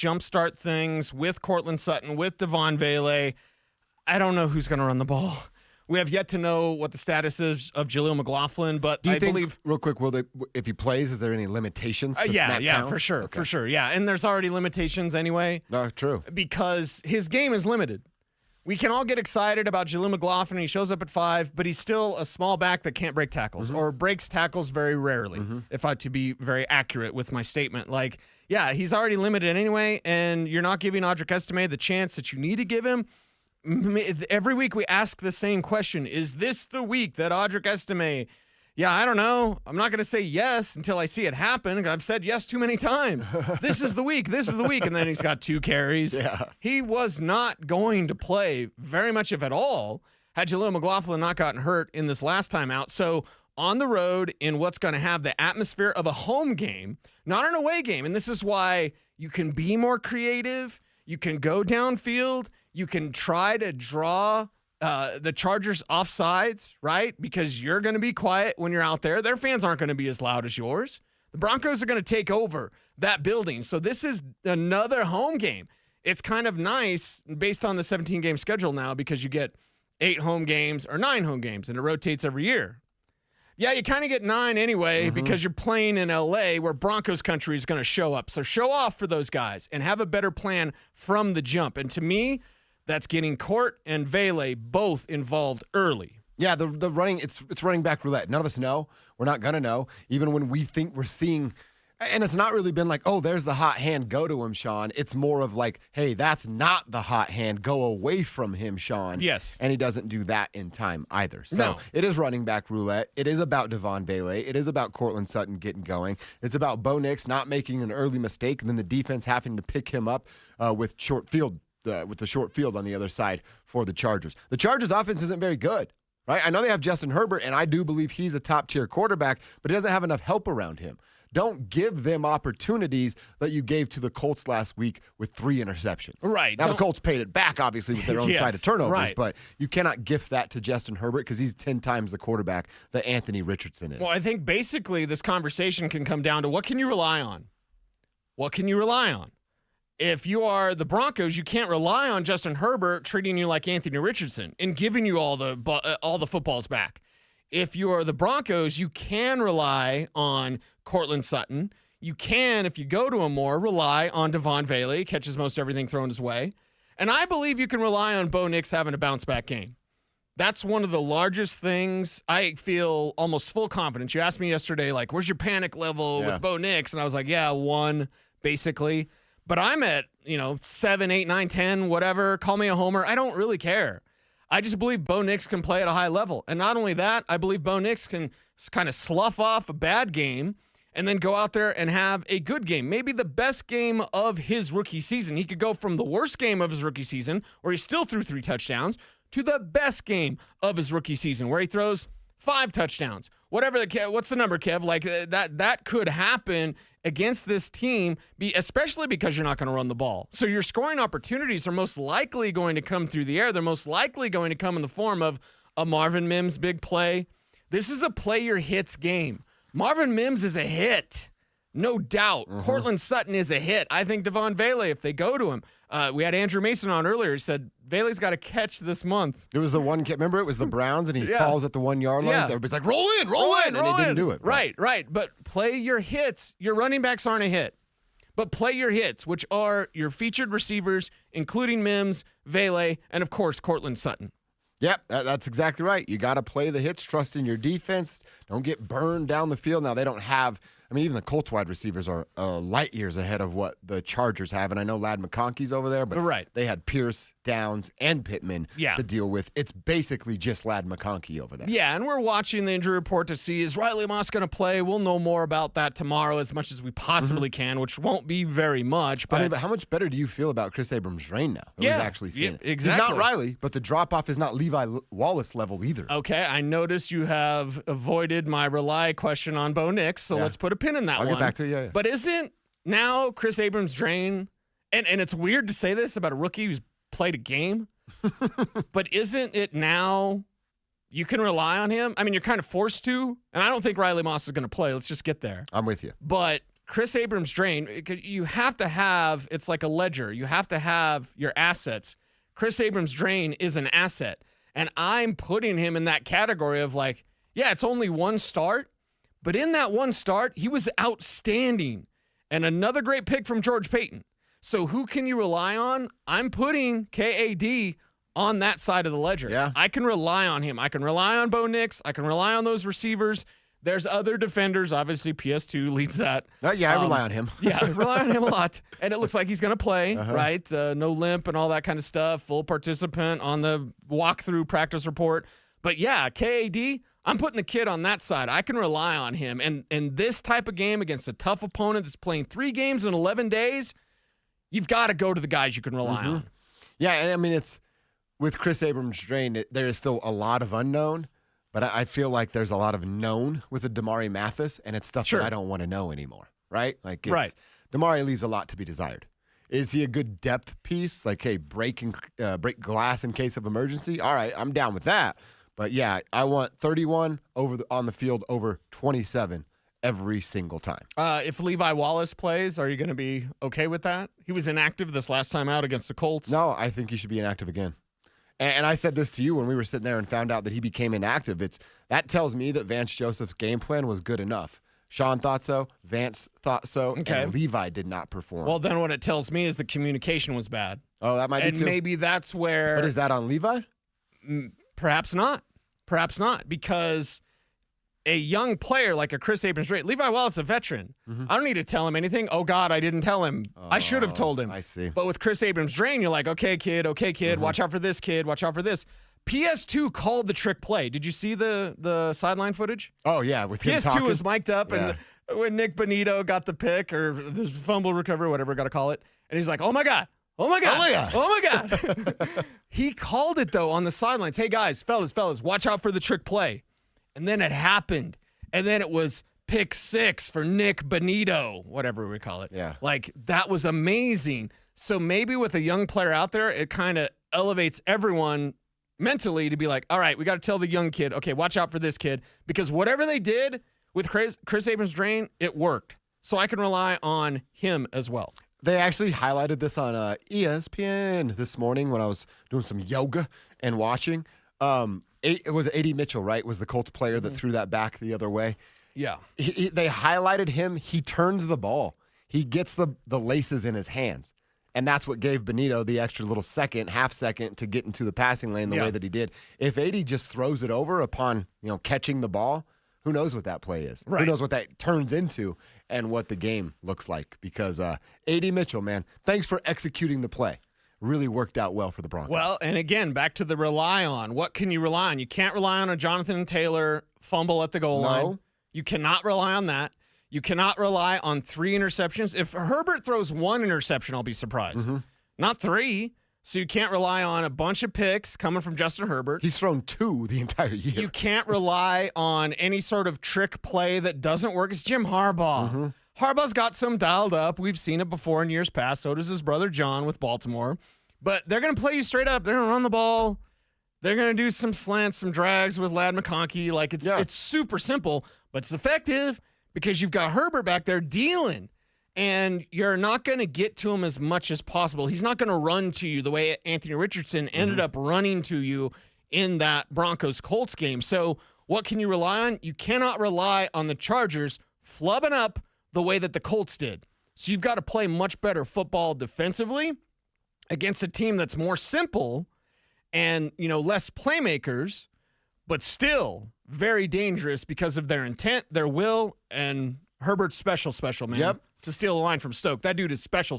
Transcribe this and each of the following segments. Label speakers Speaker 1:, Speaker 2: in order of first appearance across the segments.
Speaker 1: jumpstart things with Cortland Sutton, with Devon Vele. I don't know who's going to run the ball. We have yet to know what the status is of Jaleel McLaughlin, but I believe
Speaker 2: real quick, if he plays, is there any limitations to snap counts?
Speaker 1: for sure. Yeah, and there's already limitations anyway.
Speaker 2: No, true.
Speaker 1: Because his game is limited. We can all get excited about Jaleel McLaughlin. He shows up at 5, but he's still a small back that can't break tackles or breaks tackles very rarely, if I to be very accurate with my statement. Like, yeah, he's already limited anyway, and you're not giving Audric Estime the chance that you need to give him. Every week we ask the same question. Is this the week that Audric Estime? Yeah, I don't know. I'm not going to say yes until I see it happen. I've said yes too many times. This is the week. And then he's got 2 carries.
Speaker 2: Yeah.
Speaker 1: He was not going to play very much, if at all, had Jaleel McLaughlin not gotten hurt in this last time out. So on the road in what's going to have the atmosphere of a home game, not an away game. And this is why you can be more creative. You can go downfield. You can try to draw the Chargers off sides, right? Because you're going to be quiet when you're out there. Their fans aren't going to be as loud as yours. The Broncos are going to take over that building. So this is another home game. It's kind of nice based on the 17-game schedule now because you get 8 home games or 9 home games, and it rotates every year. Yeah, you kind of get 9 anyway because you're playing in L.A. where Broncos country is going to show up. So show off for those guys and have a better plan from the jump. And to me, that's getting Court and Vele both involved early.
Speaker 2: Yeah, the running, it's running back roulette. None of us know. We're not going to know. Even when we think we're seeing, and it's not really been like, oh, there's the hot hand, go to him, Sean. It's more of like, hey, that's not the hot hand, go away from him, Sean.
Speaker 1: Yes.
Speaker 2: And he doesn't do that in time either. So It is running back roulette. It is about Devon Vele. It is about Cortland Sutton getting going. It's about Bo Nix not making an early mistake and then the defense having to pick him up with short field. With the short field on the other side for the Chargers. The Chargers offense isn't very good, right? I know they have Justin Herbert, and I do believe he's a top-tier quarterback, but he doesn't have enough help around him. Don't give them opportunities that you gave to the Colts last week with 3 interceptions.
Speaker 1: Right.
Speaker 2: Now, the Colts paid it back, obviously, with their own side of turnovers, but you cannot gift that to Justin Herbert because he's 10 times the quarterback that Anthony Richardson is.
Speaker 1: Well, I think basically this conversation can come down to what can you rely on? What can you rely on? If you are the Broncos, you can't rely on Justin Herbert treating you like Anthony Richardson and giving you all the footballs back. If you are the Broncos, you can rely on Cortland Sutton. You can, if you go to him more, rely on Devon Vele, catches most everything thrown his way. And I believe you can rely on Bo Nix having a bounce-back game. That's one of the largest things. I feel almost full confidence. You asked me yesterday, like, where's your panic level with Bo Nix? And I was like, 1, basically. But I'm at, 7, 8, 9, 10, whatever. Call me a homer. I don't really care. I just believe Bo Nix can play at a high level. And not only that, I believe Bo Nix can kind of slough off a bad game and then go out there and have a good game. Maybe the best game of his rookie season. He could go from the worst game of his rookie season, where he still threw 3 touchdowns, to the best game of his rookie season, where he throws 5 touchdowns. Whatever what's the number, Kev? Like that could happen against this team, especially because you're not going to run the ball. So your scoring opportunities are most likely going to come through the air. They're most likely going to come in the form of a Marvin Mims big play. This is a play your hits game. Marvin Mims is a hit. No doubt. Cortland Sutton is a hit. I think Devon Vele, if they go to him. We had Andrew Mason on earlier. He said, Vele's got a catch this month.
Speaker 2: It was the one, remember it was the Browns and he falls at the 1 yard line? Everybody's like, roll in, and he didn't do it.
Speaker 1: Right. But play your hits. Your running backs aren't a hit. But play your hits, which are your featured receivers, including Mims, Vele, and of course, Cortland Sutton.
Speaker 2: Yep, that's exactly right. You got to play the hits, trust in your defense. Don't get burned down the field. Now, they don't have – even the Colts wide receivers are light years ahead of what the Chargers have. And I know Ladd McConkey's over there, but they had Pierce, Downs, and Pittman to deal with. It's basically just Ladd McConkey over there.
Speaker 1: Yeah, and we're watching the injury report to see, is Riley Moss going to play? We'll know more about that tomorrow as much as we possibly can, which won't be very much. But
Speaker 2: how much better do you feel about Chris Abrams' reign now? He's actually seeing it.
Speaker 1: Exactly.
Speaker 2: He's not Riley, but the drop-off is not Levi Wallace level either.
Speaker 1: Okay, I noticed you have avoided my rely question on Bo Nix, so let's put a pin in that one.
Speaker 2: I'll get back to it, yeah.
Speaker 1: But isn't now Chris Abrams' drain, and it's weird to say this about a rookie who's played a game, but isn't it now you can rely on him? You're kind of forced to, and I don't think Riley Moss is going to play. Let's just get there.
Speaker 2: I'm with you.
Speaker 1: But Chris Abrams drain, you have to have, it's like a ledger. You have to have your assets. Chris Abrams drain is an asset. And I'm putting him in that category of like, yeah, it's only one start, but in that one start, he was outstanding. And another great pick from George Payton. So who can you rely on? I'm putting KAD on that side of the ledger.
Speaker 2: Yeah.
Speaker 1: I can rely on him. I can rely on Bo Nix. I can rely on those receivers. There's other defenders. Obviously, PS2 leads that.
Speaker 2: Yeah, I rely on him.
Speaker 1: Yeah, I rely on him a lot. And it looks like he's going to play, right? No limp and all that kind of stuff. Full participant on the walkthrough practice report. But yeah, KAD, I'm putting the kid on that side. I can rely on him. And in this type of game against a tough opponent that's playing 3 games in 11 days, you've got to go to the guys you can rely on.
Speaker 2: Yeah, and I mean, it's with Chris Abrams drain, there is still a lot of unknown. But I feel like there's a lot of known with a Damari Mathis, and it's stuff that I don't want to know anymore, right? Like, Damari leaves a lot to be desired. Is he a good depth piece? Like, hey, break glass in case of emergency? All right, I'm down with that. But, yeah, I want 31 on the field over 27 every single time.
Speaker 1: If Levi Wallace plays, are you going to be okay with that? He was inactive this last time out against the Colts.
Speaker 2: No, I think he should be inactive again. And I said this to you when we were sitting there and found out that he became inactive. That tells me that Vance Joseph's game plan was good enough. Sean thought so, Vance thought so, and Levi did not perform.
Speaker 1: Well, then what it tells me is the communication was bad.
Speaker 2: Oh, that might be too.
Speaker 1: And maybe that's where...
Speaker 2: But is that on Levi?
Speaker 1: Perhaps not. Perhaps not, because a young player like a Chris Abrams, Levi Wallace, a veteran. I don't need to tell him anything. Oh, God, I didn't tell him. I should have told him.
Speaker 2: I see.
Speaker 1: But with Chris Abrams drain, you're like, okay, kid, watch out for this kid, watch out for this. PS2 called the trick play. Did you see the sideline footage?
Speaker 2: Oh, yeah, with him
Speaker 1: PS2
Speaker 2: talking.
Speaker 1: was mic'd up, and when Nick Bonito got the pick, or the fumble recovery, whatever you got to call it, and he's like, oh, my God. Oh, my God. Oh, my God. He called it, though, on the sidelines. Hey, guys, fellas, watch out for the trick play. And then it happened. And then it was pick 6 for Nick Bonito, whatever we call it.
Speaker 2: Yeah.
Speaker 1: Like, that was amazing. So maybe with a young player out there, it kind of elevates everyone mentally to be like, all right, we got to tell the young kid, okay, watch out for this kid. Because whatever they did with Chris Abrams' drain, it worked. So I can rely on him as well.
Speaker 2: They actually highlighted this on ESPN this morning when I was doing some yoga and watching. It was A.D. Mitchell, right? Was the Colts player that threw that back the other way.
Speaker 1: Yeah.
Speaker 2: They highlighted him. He turns the ball. He gets the laces in his hands. And that's what gave Bonito the extra little half second to get into the passing lane the way that he did. If A.D. just throws it over upon, catching the ball, who knows what that play is?
Speaker 1: Right.
Speaker 2: Who knows what that turns into and what the game looks like? Because A.D. Mitchell, man, thanks for executing the play. Really worked out well for the Broncos.
Speaker 1: Well, and again, back to the rely on. What can you rely on? You can't rely on a Jonathan Taylor fumble at the goal line. You cannot rely on that. You cannot rely on 3 interceptions. If Herbert throws 1 interception, I'll be surprised. Not 3. So you can't rely on a bunch of picks coming from Justin Herbert.
Speaker 2: He's thrown 2 the entire year.
Speaker 1: You can't rely on any sort of trick play that doesn't work. It's Jim Harbaugh. Harbaugh's got some dialed up. We've seen it before in years past. So does his brother John with Baltimore. But they're going to play you straight up. They're going to run the ball. They're going to do some slants, some drags with Ladd McConkey. Like, it's super simple, but it's effective because you've got Herbert back there dealing. And you're not going to get to him as much as possible. He's not going to run to you the way Anthony Richardson ended up running to you in that Broncos-Colts game. So what can you rely on? You cannot rely on the Chargers flubbing up the way that the Colts did. So you've got to play much better football defensively against a team that's more simple and, less playmakers, but still very dangerous because of their intent, their will, and Herbert's special, man.
Speaker 2: Yep.
Speaker 1: To steal a line from Stoke. That dude is special.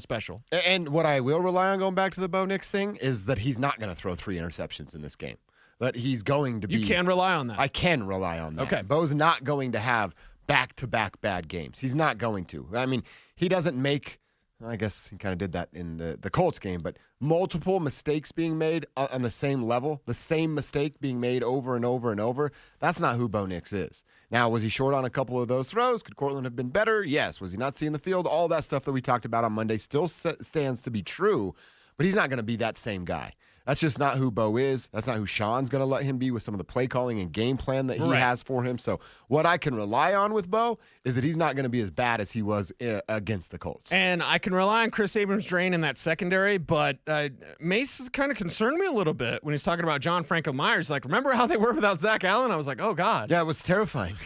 Speaker 2: And what I will rely on, going back to the Bo Nix thing, is that he's not going to throw 3 interceptions in this game. That he's going to be...
Speaker 1: You can rely on that.
Speaker 2: I can rely on that.
Speaker 1: Okay.
Speaker 2: Bo's not going to have back-to-back bad games. He's not going to. I mean, he doesn't make... I guess he kind of did that in the Colts game, but multiple mistakes being made on the same level, the same mistake being made over and over and over, that's not who Bo Nix is. Now, was he short on a couple of those throws? Could Cortland have been better? Yes. Was he not seeing the field? All that stuff that we talked about on Monday still stands to be true, but he's not going to be that same guy. That's just not who Bo is. That's not who Sean's going to let him be with some of the play calling and game plan that he has for him. So what I can rely on with Bo is that he's not going to be as bad as he was against the Colts.
Speaker 1: And I can rely on Chris Abrams-Drain in that secondary, but Mace kind of concerned me a little bit when he's talking about John Franklin Myers. Like, remember how they were without Zach Allen? I was like, oh, God.
Speaker 2: Yeah, it was terrifying.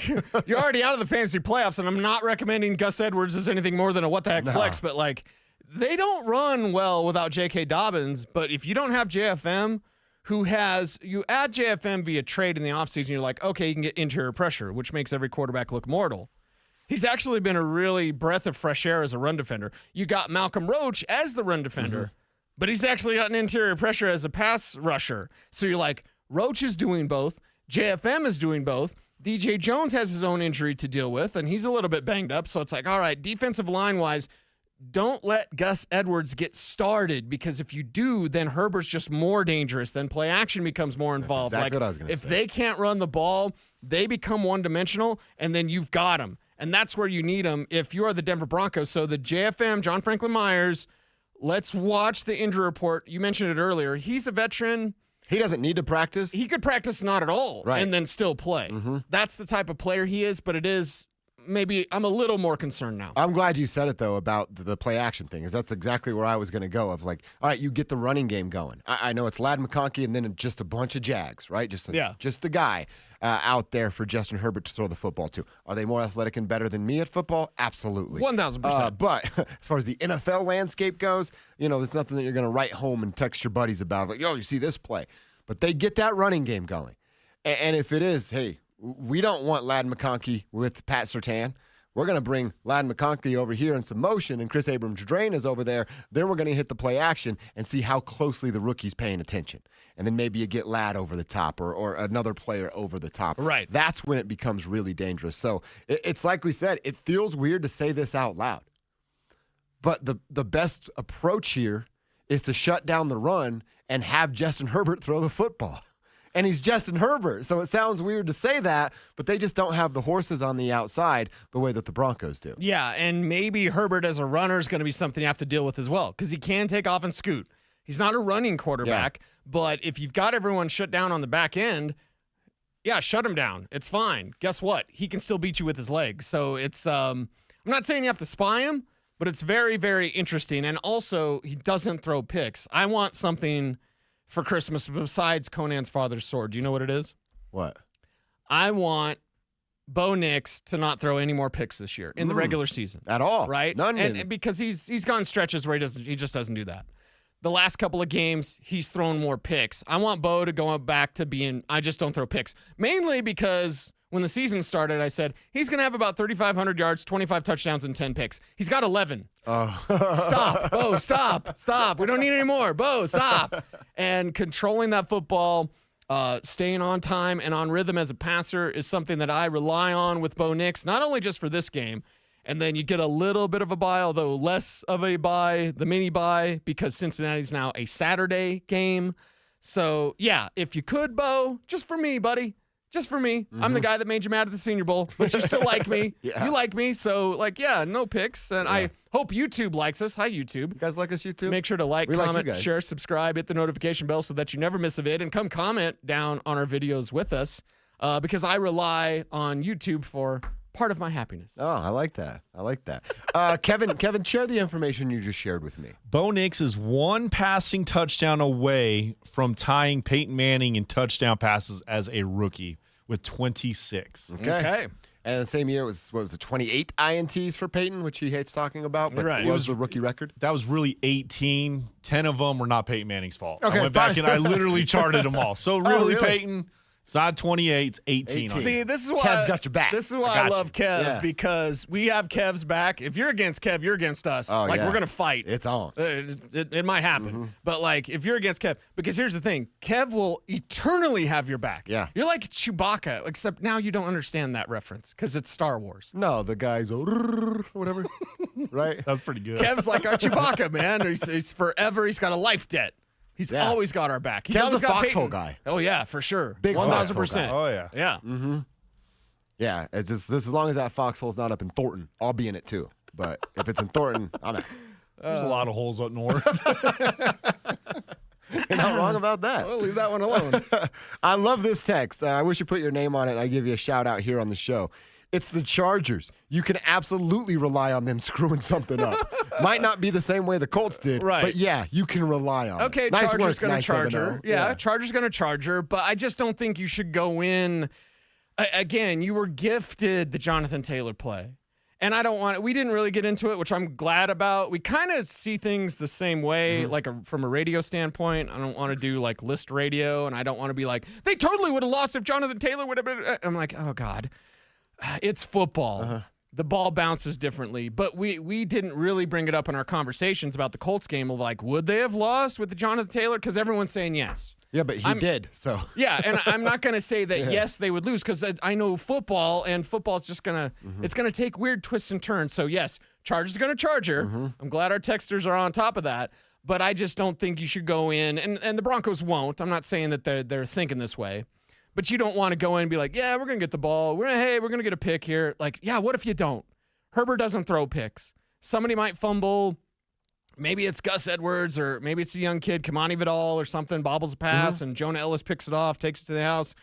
Speaker 1: You're already out of the fantasy playoffs, and I'm not recommending Gus Edwards as anything more than a what-the-heck flex, but, like, they don't run well without J.K. Dobbins, but if you don't have JFM, you add JFM via trade in the offseason, you're like, okay, you can get interior pressure, which makes every quarterback look mortal. He's actually been a really breath of fresh air as a run defender. You got Malcolm Roach as the run defender, but he's actually gotten interior pressure as a pass rusher. So you're like, Roach is doing both. JFM is doing both. DJ Jones has his own injury to deal with, and he's a little bit banged up. So it's like, all right, defensive line-wise, don't let Gus Edwards get started, because if you do, then Herbert's just more dangerous. Then play action becomes more involved.
Speaker 2: That's exactly what I was going to say.
Speaker 1: If they can't run the ball, they become one-dimensional, and then you've got them. And that's where you need them if you are the Denver Broncos. So the JFM, John Franklin Myers, let's watch the injury report. You mentioned it earlier. He's a veteran.
Speaker 2: He doesn't need to practice.
Speaker 1: He could practice not at all and then still play. That's the type of player he is, but it is maybe I'm a little more concerned now.
Speaker 2: I'm glad you said it, though, about the play action thing, because that's exactly where I was going to go of like, all right, you get the running game going. I know it's Ladd McConkey and then just a bunch of Jags, right? Just a guy out there for Justin Herbert to throw the football to. Are they more athletic and better than me at football? Absolutely.
Speaker 1: 1,000%.
Speaker 2: But as far as the NFL landscape goes, there's nothing that you're going to write home and text your buddies about. Like, yo, you see this play. But they get that running game going. And if it is, hey, we don't want Ladd McConkey with Pat Surtain. We're going to bring Ladd McConkey over here in some motion, and Chris Abrams-Drain is over there. Then we're going to hit the play action and see how closely the rookie's paying attention. And then maybe you get Ladd over the top or another player over the top.
Speaker 1: Right.
Speaker 2: That's when it becomes really dangerous. So it's like we said, it feels weird to say this out loud. But the best approach here is to shut down the run and have Justin Herbert throw the football. And he's Justin Herbert, so it sounds weird to say that, but they just don't have the horses on the outside the way that the Broncos do.
Speaker 1: Yeah, and maybe Herbert as a runner is going to be something you have to deal with as well, because he can take off and scoot. He's not a running quarterback, but if you've got everyone shut down on the back end, shut him down. It's fine. Guess what? He can still beat you with his legs. So it's I'm not saying you have to spy him, but it's very, very interesting. And also, he doesn't throw picks. I want something for Christmas besides Conan's father's sword. Do you know what it is?
Speaker 2: What?
Speaker 1: I want Bo Nix to not throw any more picks this year in the regular season.
Speaker 2: At all.
Speaker 1: Right?
Speaker 2: None.
Speaker 1: And because he's gone stretches where he just doesn't do that. The last couple of games, he's thrown more picks. I want Bo to go back to being, I just don't throw picks. Mainly because when the season started, I said, he's going to have about 3,500 yards, 25 touchdowns, and 10 picks. He's got 11. Stop. Bo, stop. We don't need any more. Bo, stop. And controlling that football, staying on time and on rhythm as a passer is something that I rely on with Bo Nix, not only just for this game, and then you get a little bit of a bye, although less of a bye, the mini bye, because Cincinnati's now a Saturday game. So, if you could, Bo, just for me, buddy. Just for me. I'm the guy that made you mad at the Senior Bowl, but you still like me. You like me. So, no picks. And I hope YouTube likes us. Hi, YouTube.
Speaker 2: You guys like us, YouTube?
Speaker 1: Make sure to comment, share, subscribe, hit the notification bell so that you never miss a vid, and come comment down on our videos with us because I rely on YouTube for part of my happiness.
Speaker 2: Oh, I like that. Kevin, share the information you just shared with me.
Speaker 3: Bo Nix is one passing touchdown away from tying Peyton Manning in touchdown passes as a rookie with 26.
Speaker 2: Okay. And the same year, it was 28 INTs for Peyton, which he hates talking about, but it was the rookie record.
Speaker 3: That was really 18. 10 of them were not Peyton Manning's fault.
Speaker 2: Okay,
Speaker 3: I went back and I literally charted them all. So really? Peyton, it's not 28, it's 18.
Speaker 1: See, this is why
Speaker 2: Kev's got your back.
Speaker 1: This is why I love Kev, because we have Kev's back. If you're against Kev, you're against us. We're going to fight.
Speaker 2: It's on.
Speaker 1: It might happen. But, if you're against Kev, because here's the thing, Kev will eternally have your back.
Speaker 2: Yeah.
Speaker 1: You're like Chewbacca, except now you don't understand that reference because it's Star Wars.
Speaker 2: No, the guy's whatever, right?
Speaker 3: That's pretty good.
Speaker 1: Kev's like our Chewbacca, man. He's forever. He's got a life debt. He's always got our back. He's
Speaker 2: Kev's
Speaker 1: always
Speaker 2: a
Speaker 1: got
Speaker 2: foxhole
Speaker 1: Peyton.
Speaker 2: guy.
Speaker 1: Oh, yeah, for sure.
Speaker 2: Big
Speaker 1: 1,000%.
Speaker 3: Oh, yeah.
Speaker 1: Yeah.
Speaker 2: Mm-hmm. Yeah, it's just as long as that foxhole's not up in Thornton, I'll be in it too. But if it's in Thornton, I'm out.
Speaker 3: There's a lot of holes up north.
Speaker 2: You're not wrong about that.
Speaker 1: Well, leave that one alone.
Speaker 2: I love this text. I wish you put your name on it and I give you a shout out here on the show. It's the Chargers. You can absolutely rely on them screwing something up. Might not be the same way the Colts did,
Speaker 1: right?
Speaker 2: But yeah, you can rely on
Speaker 1: Okay,
Speaker 2: it. Nice
Speaker 1: Chargers going to
Speaker 2: nice
Speaker 1: charge
Speaker 2: 7-0.
Speaker 1: her. Yeah, Chargers going to charge her, but I just don't think you should go in. Again, you were gifted the Jonathan Taylor play. And I don't want it. We didn't really get into it, which I'm glad about. We kind of see things the same way, like from a radio standpoint. I don't want to do like list radio, and I don't want to be like, they totally would have lost if Jonathan Taylor would have been. I'm like, oh, God. It's football. The ball bounces differently. But we didn't really bring it up in our conversations about the Colts game of like, would they have lost with the Jonathan Taylor? Because everyone's saying yes.
Speaker 2: Yeah, but he did, so.
Speaker 1: Yeah, and I'm not going to say that, yes, they would lose because I know football, and football's just going to it's going to take weird twists and turns. So, yes, Chargers are going to charge her. I'm glad our texters are on top of that. But I just don't think you should go in, and the Broncos won't. I'm not saying that they're thinking this way. But you don't want to go in and be like, yeah, we're going to get the ball. We're going to get a pick here. Like, yeah, what if you don't? Herbert doesn't throw picks. Somebody might fumble. Maybe it's Gus Edwards or maybe it's a young kid, Kamani Vidal or something, bobbles a pass, and Jonah Ellis picks it off, takes it to the house.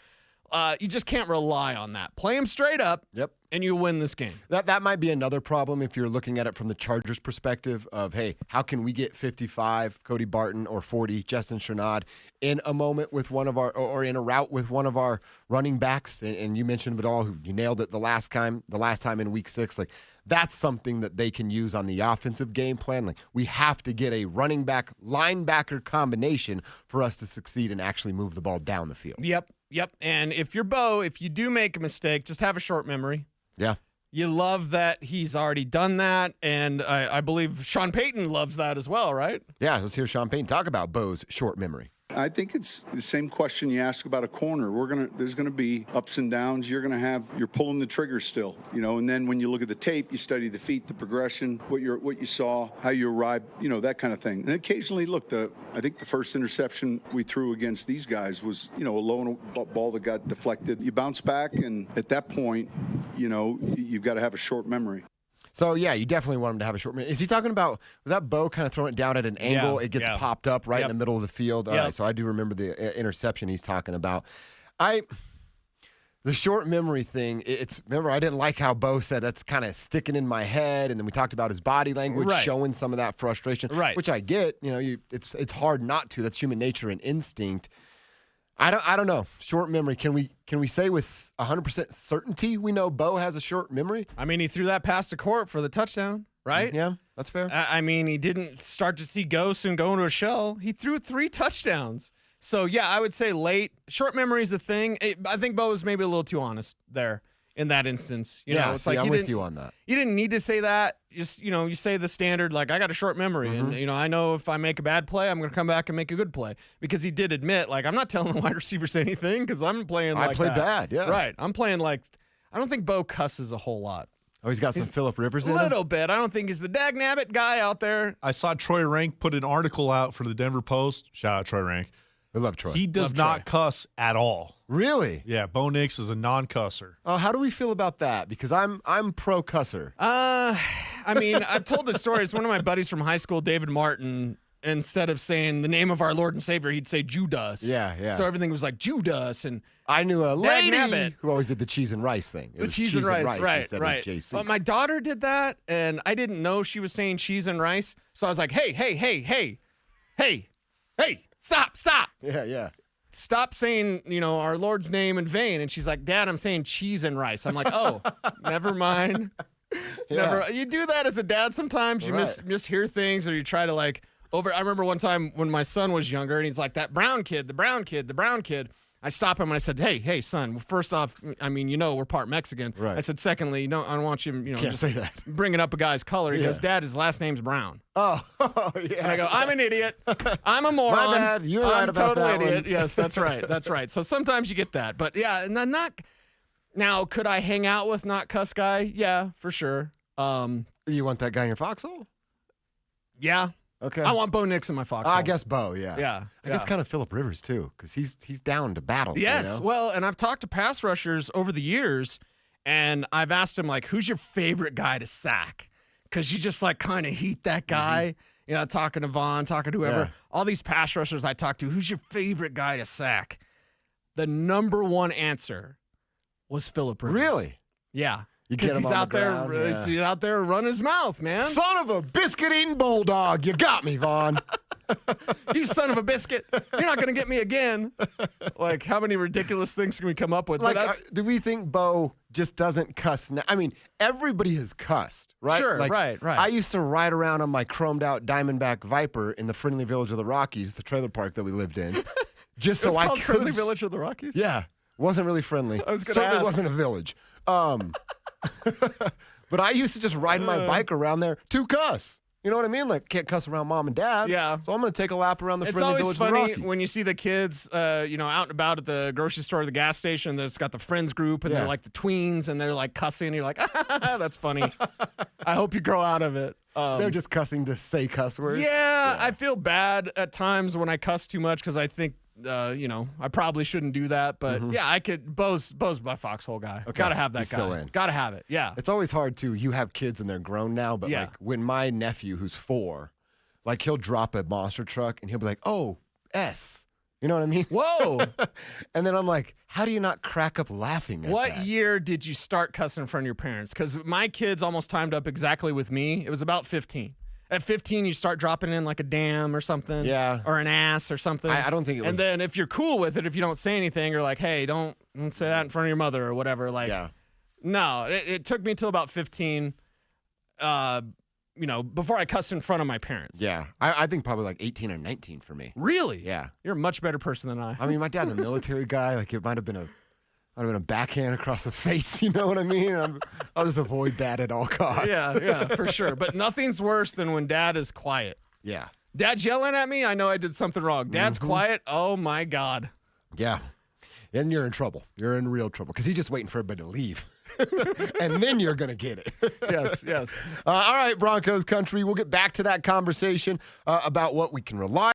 Speaker 1: You just can't rely on that. Play him straight up, and you win this game.
Speaker 2: That might be another problem if you're looking at it from the Chargers' perspective of, hey, how can we get 55, Cody Barton, or 40, Justin Sherrod, in a moment with one of our, or in a route with one of our running backs? And you mentioned Vidal, who you nailed it the last time in Week 6. Like, that's something that they can use on the offensive game plan. Like, we have to get a running back linebacker combination for us to succeed and actually move the ball down the field.
Speaker 1: Yep. And if you're Bo, if you do make a mistake, just have a short memory.
Speaker 2: Yeah.
Speaker 1: You love that he's already done that, and I believe Sean Payton loves that as well, right?
Speaker 2: Yeah, let's hear Sean Payton talk about Bo's short memory.
Speaker 4: I think it's the same question you ask about a corner. There's gonna be ups and downs. You're pulling the trigger still, and then when you look at the tape, you study the feet, the progression, what you saw, how you arrived, that kind of thing. And occasionally, look, I think the first interception we threw against these guys was, a low ball that got deflected. You bounce back, and at that point, you've got to have a short memory.
Speaker 2: So, yeah, you definitely want him to have a short minute. Is he talking about, was that Bo kind of throwing it down at an angle? It gets popped up right in the middle of the field. All right, so I do remember the interception he's talking about. The short memory thing, remember, I didn't like how Bo said that's kind of sticking in my head, and then we talked about his body language showing some of that frustration, which I get. It's hard not to. That's human nature and instinct. I don't know. Short memory. Can we say with 100% certainty we know Bo has a short memory?
Speaker 1: I mean, he threw that pass to Court for the touchdown, right?
Speaker 2: Yeah, that's fair.
Speaker 1: I mean, he didn't start to see ghosts and go into a shell. He threw 3 touchdowns. So, yeah, I would say late. Short memory is a thing. I think Bo was maybe a little too honest there in that instance. It's like
Speaker 2: I'm with you on that.
Speaker 1: You didn't need to say that. Just, you say the standard, like, I got a short memory. And, I know if I make a bad play, I'm going to come back and make a good play. Because he did admit, like, I'm not telling the wide receivers anything because I'm playing like
Speaker 2: I played bad, yeah.
Speaker 1: Right. I'm playing like, I don't think Bo cusses a whole lot.
Speaker 2: Oh, he's got some Phillip Rivers in him?
Speaker 1: A little bit. I don't think he's the dag-nabbit guy out there.
Speaker 3: I saw Troy Rank put an article out for the Denver Post. Shout out Troy Rank.
Speaker 2: I love Troy.
Speaker 3: He does not cuss at all.
Speaker 2: Really?
Speaker 3: Yeah, Bo Nix is a non-cusser.
Speaker 2: How do we feel about that? Because I'm pro cusser.
Speaker 1: I mean, I've told this story. It's one of my buddies from high school, David Martin. Instead of saying the name of our Lord and Savior, he'd say Judas.
Speaker 2: Yeah.
Speaker 1: So everything was like Judas. And
Speaker 2: I knew a lady
Speaker 1: Dag-nabbit
Speaker 2: who always did the cheese and rice thing.
Speaker 1: The cheese and rice, right.
Speaker 2: Instead of JC.
Speaker 1: But my daughter did that, and I didn't know she was saying cheese and rice. So I was like, hey, stop.
Speaker 2: Yeah.
Speaker 1: Stop saying, our Lord's name in vain. And she's like, Dad, I'm saying cheese and rice. I'm like, oh, never mind.
Speaker 2: Yeah.
Speaker 1: You do that as a dad sometimes. You mishear things, or you try to I remember one time when my son was younger, and he's like, that brown kid, the brown kid. I stopped him and I said, hey, son, first off, I mean, we're part Mexican.
Speaker 2: Right.
Speaker 1: I said, secondly, no, I don't want you,
Speaker 2: Can't
Speaker 1: just
Speaker 2: say that.
Speaker 1: bringing up a guy's color. He goes, Dad, his last name's Brown.
Speaker 2: Oh, yeah.
Speaker 1: And I go, I'm an idiot. I'm a moron.
Speaker 2: My bad. You're right about
Speaker 1: total
Speaker 2: that
Speaker 1: idiot.
Speaker 2: one.
Speaker 1: Yes, that's right. So sometimes you get that. But yeah, and then now, could I hang out with not cuss guy? Yeah, for sure.
Speaker 2: You want that guy in your foxhole?
Speaker 1: Yeah.
Speaker 2: Okay.
Speaker 1: I want Bo Nix in my foxhole.
Speaker 2: I guess Bo, yeah.
Speaker 1: Yeah.
Speaker 2: I guess kind of Phillip Rivers, too, because he's down to battle.
Speaker 1: Yes. Well, and I've talked to pass rushers over the years, and I've asked him, who's your favorite guy to sack? Because you just, kind of heat that guy. talking to Vaughn, talking to whoever,
Speaker 2: Yeah.
Speaker 1: all these pass rushers I talk to, who's your favorite guy to sack? The number one answer was Phillip Rivers.
Speaker 2: Really?
Speaker 1: Yeah.
Speaker 2: You get
Speaker 1: Because
Speaker 2: him
Speaker 1: he's
Speaker 2: on
Speaker 1: out
Speaker 2: the
Speaker 1: there,
Speaker 2: ground, yeah.
Speaker 1: he's out there running his mouth, man.
Speaker 2: Son of a biscuit-eating bulldog. You got me, Vaughn.
Speaker 1: You son of a biscuit. You're not going to get me again. Like, how many ridiculous things can we come up with? But
Speaker 2: Like, do we think Bo just doesn't cuss now? I mean, everybody has cussed, right?
Speaker 1: Sure,
Speaker 2: like,
Speaker 1: right.
Speaker 2: I used to ride around on my chromed-out Diamondback Viper in the friendly village of the Rockies, the trailer park that we lived in, just
Speaker 1: it was
Speaker 2: so I
Speaker 1: called
Speaker 2: could.
Speaker 1: Friendly Village of the Rockies?
Speaker 2: Yeah, wasn't really friendly.
Speaker 1: I was gonna
Speaker 2: Certainly
Speaker 1: ask.
Speaker 2: wasn't a village. But I used to just ride my bike around there to cuss. You know what I mean? Like, can't cuss around mom and dad.
Speaker 1: Yeah.
Speaker 2: So I'm going to take a lap around the
Speaker 1: It's
Speaker 2: friendly
Speaker 1: always
Speaker 2: village of the
Speaker 1: funny
Speaker 2: Rockies.
Speaker 1: when you see the kids, out and about at the grocery store or the gas station that's got the friends group and
Speaker 2: Yeah.
Speaker 1: they're like the tweens and they're like cussing. And you're like, that's funny. I hope you grow out of it.
Speaker 2: They're just cussing to say cuss words.
Speaker 1: Yeah, I feel bad at times when I cuss too much because I think, I probably shouldn't do that. But yeah, I could. Bo's my foxhole guy.
Speaker 2: Mm-hmm. Okay,
Speaker 1: Gotta have that
Speaker 2: he's
Speaker 1: guy.
Speaker 2: still in.
Speaker 1: Gotta have it. Yeah.
Speaker 2: It's always hard, too. You have kids and they're grown now, but
Speaker 1: Yeah.
Speaker 2: like when my nephew, who's 4, like he'll drop a monster truck and he'll be like, oh, S. You know what I mean?
Speaker 1: Whoa.
Speaker 2: And then I'm like, how do you not crack up laughing at
Speaker 1: What
Speaker 2: that?
Speaker 1: year did you start cussing in front of your parents? Because my kids almost timed up exactly with me. It was about 15. At 15, you start dropping in like a damn or something.
Speaker 2: Yeah.
Speaker 1: Or an ass or something.
Speaker 2: I don't think it was.
Speaker 1: And then if you're cool with it, if you don't say anything, you're like, hey, don't say that in front of your mother or whatever. Like,
Speaker 2: Yeah.
Speaker 1: no, it took me till about 15, before I cussed in front of my parents.
Speaker 2: Yeah. I think probably like 18 or 19 for me.
Speaker 1: Really?
Speaker 2: Yeah.
Speaker 1: You're a much better person than I.
Speaker 2: I mean, my dad's a military guy. Like, it might have been a backhand across the face. You know what I mean? I'll just avoid that at all costs.
Speaker 1: Yeah, for sure. But nothing's worse than when dad is quiet.
Speaker 2: Yeah.
Speaker 1: Dad's yelling at me, I know I did something wrong. Dad's quiet, oh my God.
Speaker 2: Yeah. And you're in trouble. You're in real trouble because he's just waiting for everybody to leave. And then you're going to get it.
Speaker 1: Yes.
Speaker 2: All right, Broncos country. We'll get back to that conversation about what we can rely